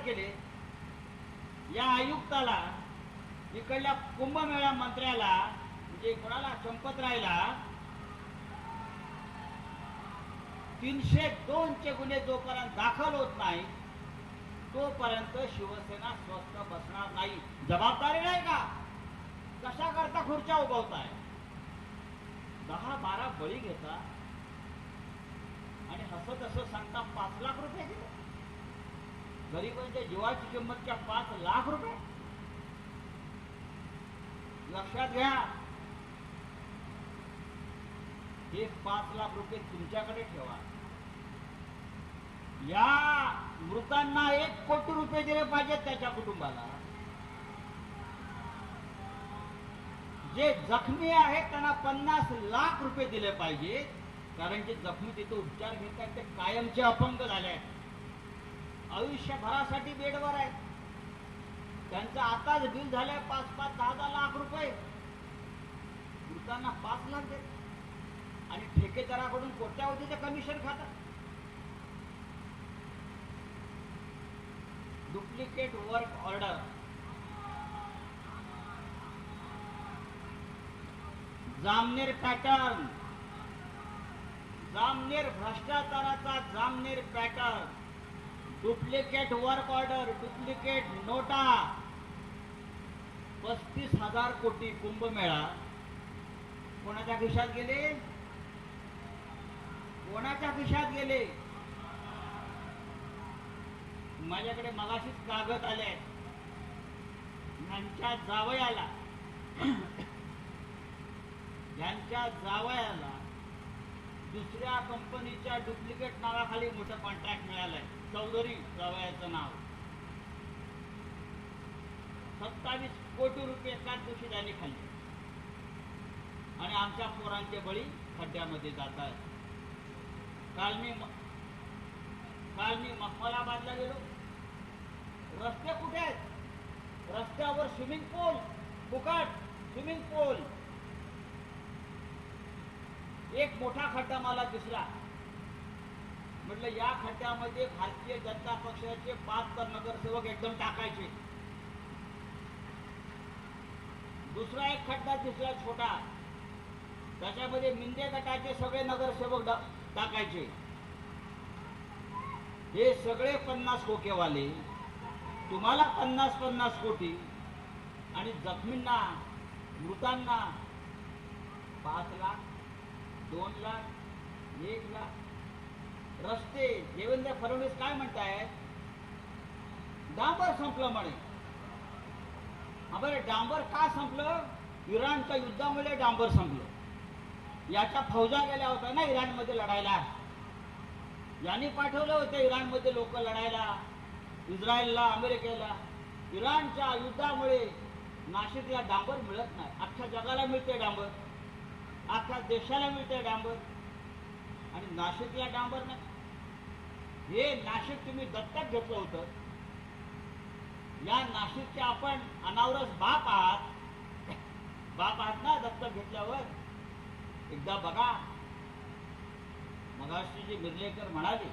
केले? या आयुक्ताला, इकडल्या कुंभमेळा मंत्र्याला, म्हणजे कोणाला, चंपतरायला 302 चे गुन्हे जोपर्यंत दाखल होत नाही तोपर्यंत शिवसेना स्वस्थ बसणार नाही. जबाबदारी नाही का? कशा करता खुर्च्या उगवताय? 10-12 बळी घेता आणि हसत हसत सांगता 5 लाख रुपये दिले. गरिबांच्या जीवाची किंमत क्या 5 लाख रुपये? लक्षात घ्या, हे 5 लाख रुपये तुमच्याकडे ठेवा. या मृतांना 1 कोटी रुपये दिले पाहिजेत त्याच्या कुटुंबाला. जे जखमी आहेत त्यांना 50 लाख रुपये दिले पाहिजे, कारण जे जखमी तिथे उपचार घेत आहेत ते कायमचे अपंग झाले आहेत, आयुष्यभरासाठी बेडवर आहेत. त्यांचं आताच बिल झालंय 5-5, 10-10 लाख रुपये. मृतांना 5 लाख देत आणि ठेकेदाराकडून कोट्यावधीचे कमिशन खातात. Duplicate work order, Jamner pattern, Jamner भ्रष्टाचाराचा Jamner pattern, duplicate work order, duplicate नोटा, 35,000 कोटी कुंभमेळा कोणाच्या खिशात गेले? कोणाच्या खिशात गेले? माझ्याकडे मगाशीच कागद आले. यांच्या जावयाला दुसऱ्या कंपनीच्या डुप्लिकेट नावाखाली मोठं कॉन्ट्रॅक्ट मिळालंय. चौधरी जावयाचं नाव. 27 कोटी रुपये एकाच दिवशी त्यांनी खाल्ले आणि आमच्या पोरांचे बळी खड्ड्यामध्ये जात आहेत. काल मी मखमलाबादला गेलो. रस्ते कुठे आहेत? रस्त्यावर स्विमिंग पूल, फुकट स्विमिंग पूल. एक मोठा खड्डा मला दिसला. म्हटलं या खड्ड्यामध्ये भारतीय जनता पक्षाचे 5 नगरसेवक एकदम टाकायचे. दुसरा एक खड्डा दिसला छोटा, त्याच्यामध्ये मिंदे गटाचे सगळे नगरसेवक टाकायचे. हे सगळे 50 खोकेवाले, तुम्हाला 50-50 कोटी आणि जखमींना, मृतांना 5 लाख, 2 लाख, 1 लाख. रस्ते, देवेंद्र फडणवीस काय म्हणतायत? डांबर संपलं म्हणे. बरं, डांबर का संपलं? इराणच्या युद्धामुळे डांबर संपलं. याच्या फौजा गेल्या होत्या ना इराणमध्ये लढायला. यांनी पाठवलं होतं इराणमध्ये लोक लढायला, इस्रायलला, अमेरिकेला. इराणच्या युद्धामुळे नाशिकला डांबर मिळत नाही. अख्ख्या जगाला मिळते डांबर, अख्ख्या देशाला मिळते डांबर, आणि नाशिकला डांबर नाही. हे नाशिक तुम्ही दत्तक घेतलं होतं. या नाशिकचे आपण अनावरस बाप आहात. बाप आहात ना दत्तक घेतल्यावर. एकदा बघा, मगाशी जी मिर्लेकर म्हणाली,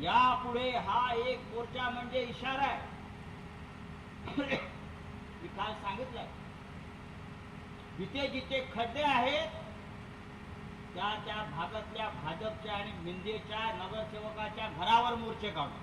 यापुढे हा एक मोर्चा म्हणजे इशारा आहे. मी काल सांगितलंय, जिथे जिथे खड्डे आहेत त्या भागातल्या भाजपच्या आणि मिंदेच्या नगरसेवकाच्या घरावर मोर्चे काढू.